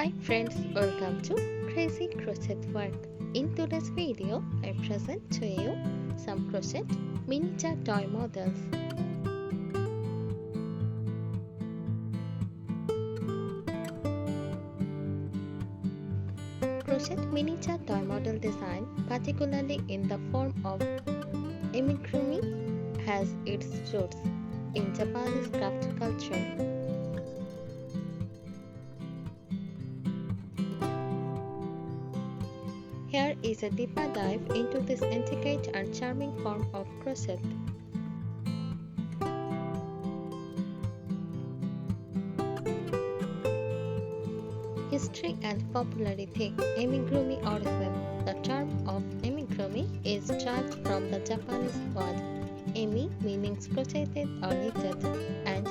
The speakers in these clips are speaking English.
Hi friends, welcome to Crazy Crochet Work. In today's video, I present to you some crochet miniature toy models. Crochet miniature toy model design, particularly in the form of amigurumi, has its roots in Japanese craft culture. Here is a deeper dive into this intricate and charming form of crochet. History and popularity. Amigurumi origin. The term of amigurumi is derived from the Japanese word ami meaning crocheted or knitted and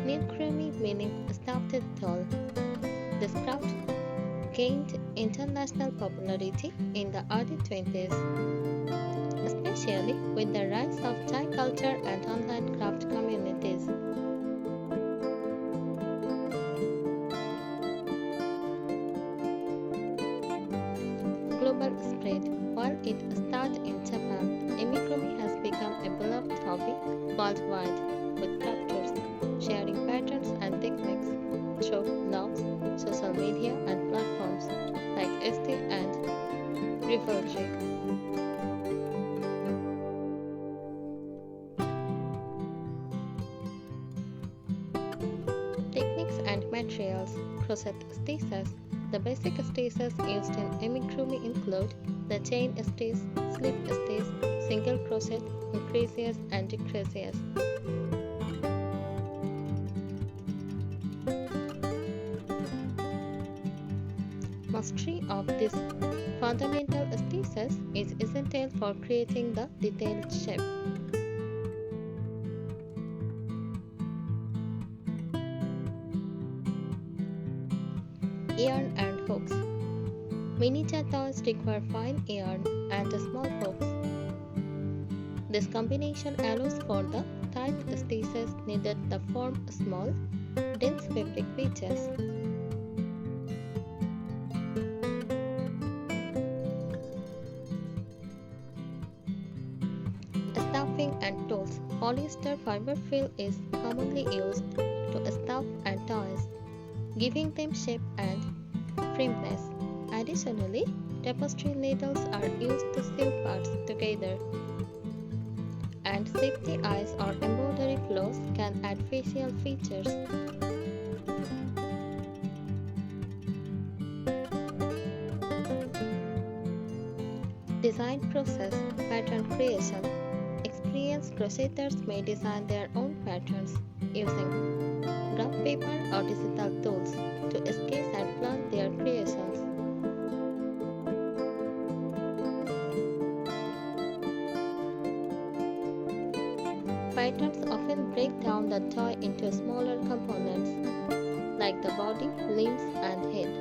nigurumi meaning stuffed doll. This craft gained international popularity in the early 20s, especially with the rise of Thai culture and online craft communities. Global spread. While it started in Japan, amigurumi has become a beloved hobby worldwide, with crafters sharing patterns and techniques through blogs, social media, and platforms like Etsy and Revelry. Techniques and materials. Crochet stitches. The basic stitches used in amigurumi include the chain stitch, slip stitch, single crochet, increases and decreases. Mastery of these fundamental stitches is essential for creating the detailed shape. Yarn and hooks. Miniature toys require fine yarn and small hooks. This combination allows for the tight stitches needed to form small, dense fabric patches. Stuffing and tools. Polyester fiber fill is commonly used to stuff and toys, giving them shape and firmness. Additionally, tapestry needles are used to sew parts together, and safety eyes or embroidery flows can add facial features. Design process. Pattern creation. Experienced crocheters may design their own patterns using graph paper or digital tools to sketch and plan their creations. Patterns often break down the toy into smaller components, like the body, limbs, and head.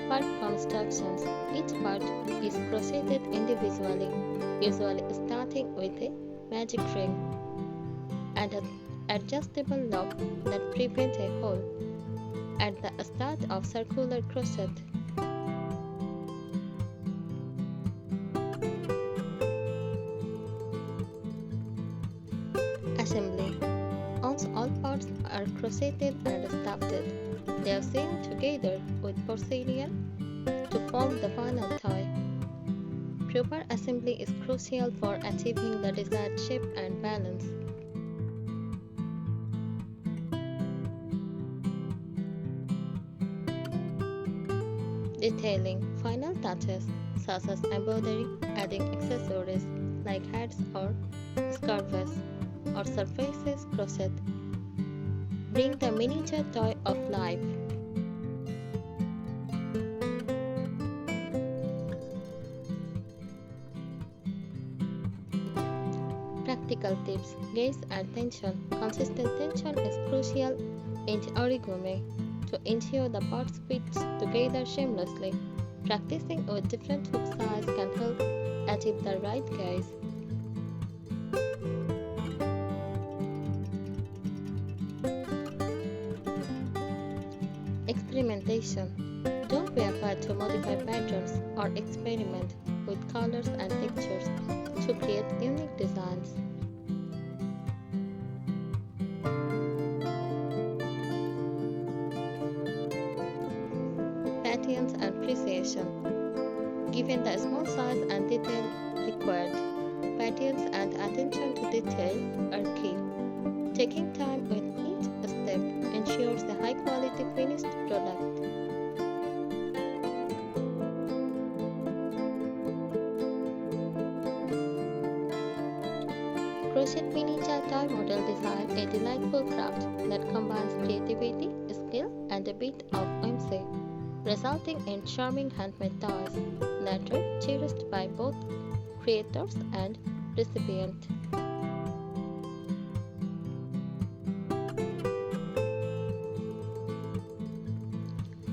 Part constructions. Each part is crocheted individually, usually starting with a magic ring and an adjustable knob that prevents a hole at the start of circular crochet. Assembly. Once all parts are crocheted and stuffed, they are sewn together with porcelain to form the final toy. Proper assembly is crucial for achieving the desired shape and balance. Detailing. Final touches such as embroidery, adding accessories like hats or scarves or surfaces crochet bring the miniature toy of life. Practical tips. Gaze and tension. Consistent tension is crucial in origami to ensure the parts fit together seamlessly. Practicing with different hook size can help achieve the right gaze. experimentation. Don't be afraid to modify patterns or experiment with colors and textures to create unique designs. Patience and precision. Given the small size and detail required, patience and attention to detail are key. Taking time with each step ensures a high quality finished product. Crochet miniature toy model design a delightful craft that combines creativity, skill, and a bit of whimsy, resulting in charming handmade toys that are cherished by both creators and recipients.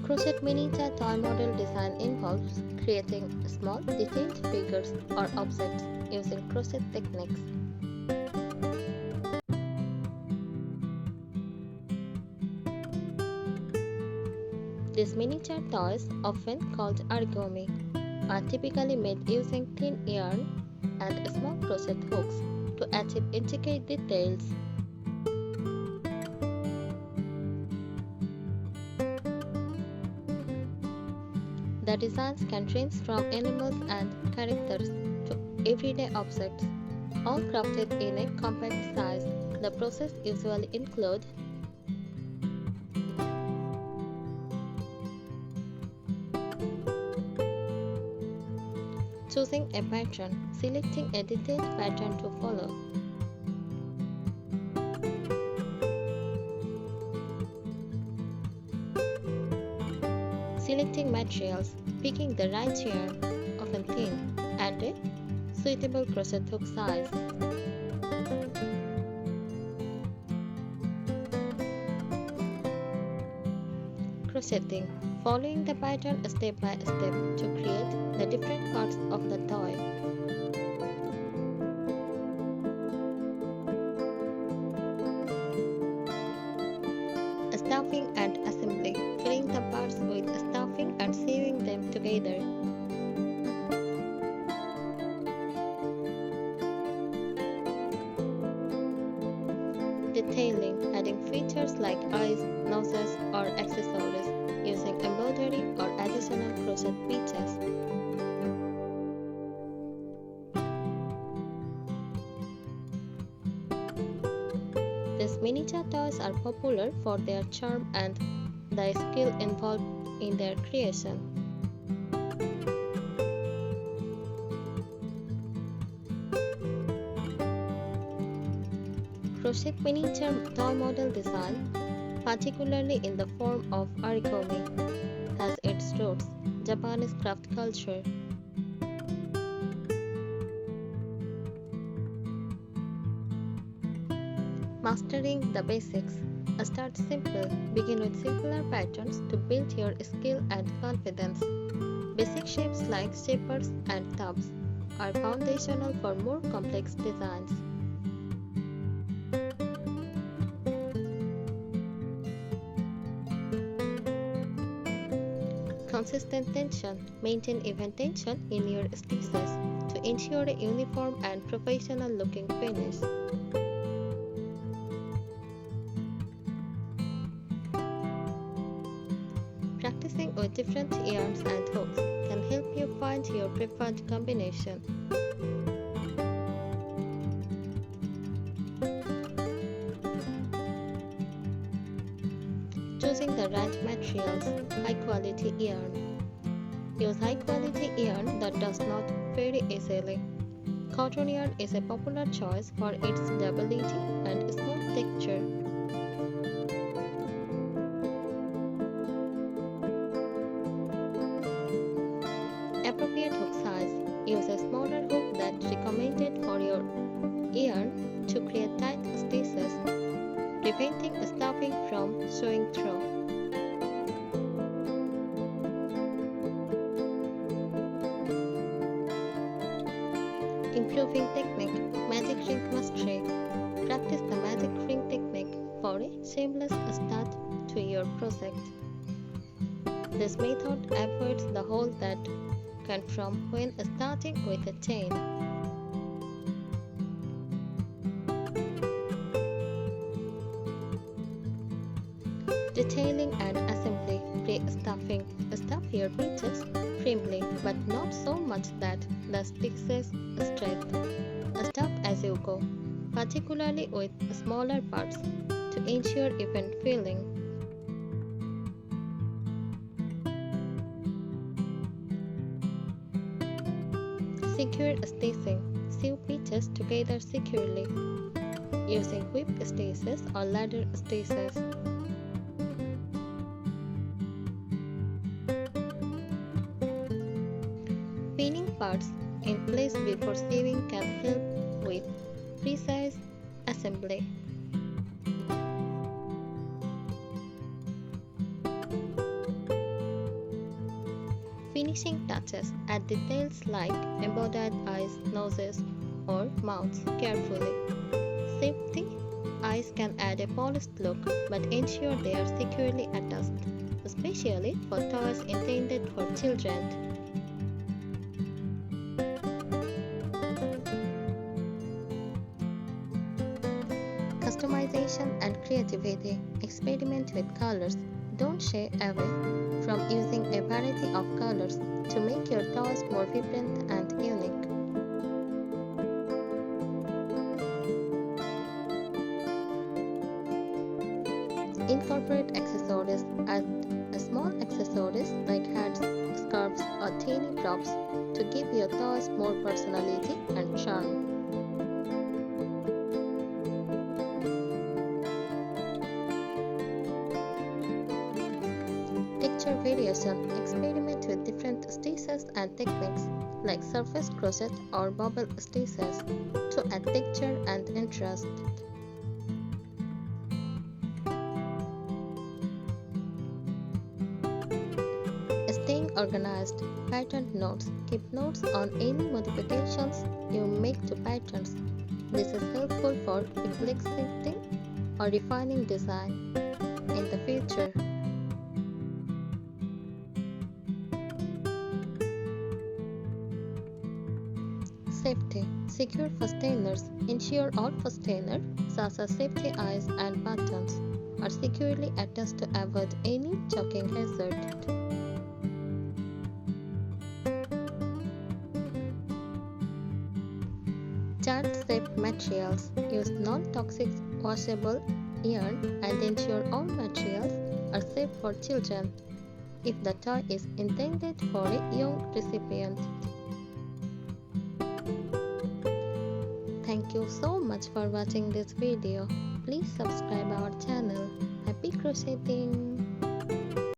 Crochet miniature toy model design involves creating small, detailed figures or objects using crochet techniques. These miniature toys, often called origami, are typically made using thin yarn and small crochet hooks to achieve intricate details. The designs can range from animals and characters to everyday objects, all crafted in a compact size. The process usually includes choosing a pattern, selecting a detailed pattern to follow, selecting materials, picking the right yarn, often thin, and a suitable crochet hook size. Crocheting, following the pattern step by step to create the different parts of the toy. Stuffing and assembly, filling the parts with stuffing and sewing them together. Detailing, adding features like eyes, noses, or accessories, using embroidery or additional crochet pieces. These miniature toys are popular for their charm and the skill involved in their creation. Crochet miniature toy model design, particularly in the form of origami, has its roots in Japanese craft culture. Mastering the basics. Start simple. Begin with simpler patterns to build your skill and confidence. Basic shapes like shapers and tubs are foundational for more complex designs. Consistent tension. Maintain even tension in your stitches to ensure a uniform and professional looking finish. Practicing with different yarns and hooks can help you find your preferred combination. Choosing the right materials, high quality yarn. Use high quality yarn that does not vary easily. Cotton yarn is a popular choice for its durability and smooth texture. Appropriate hook size. Use a smaller hook that's recommended for your yarn to create tight stitches, preventing stuffing from showing through. Improving technique. Magic ring mastery. Practice the magic ring technique for a seamless start to your project. This method avoids the hole that can form when starting with a chain. Detailing and assembly. Pre-stuffing. Stuff your pieces firmly but not so much that the pieces stretch. Stuff as you go, particularly with smaller parts, to ensure even filling. Secure stitching. Sew pieces together securely using whip stitches or ladder stitches. Pinning parts in place before sewing can help with precise assembly. Finishing touches. Add details like embroidered eyes, noses, or mouths carefully. Safety. Eyes can add a polished look, but ensure they are securely attached, especially for toys intended for children. Customization and creativity. Experiment with colors. Don't shy away from using a variety of colors to make your toys more vibrant and unique. Incorporate accessories. Add small accessories like hats, scarves, or teeny props to give your toys more personality and charm. Texture variation. Experiment with different stitches and techniques like surface crochet or bubble stitches to add texture and interest. Staying organized. Pattern notes. Keep notes on any modifications you make to patterns. This is helpful for reflecting or refining design in the future. Safety. Secure fasteners. Ensure all fasteners, such as safety eyes and buttons, are securely attached to avoid any choking hazard. Child-safe materials. Use non-toxic washable yarn and ensure all materials are safe for children if the toy is intended for a young recipient. Thank you so much for watching this video. Please subscribe our channel. Happy crocheting!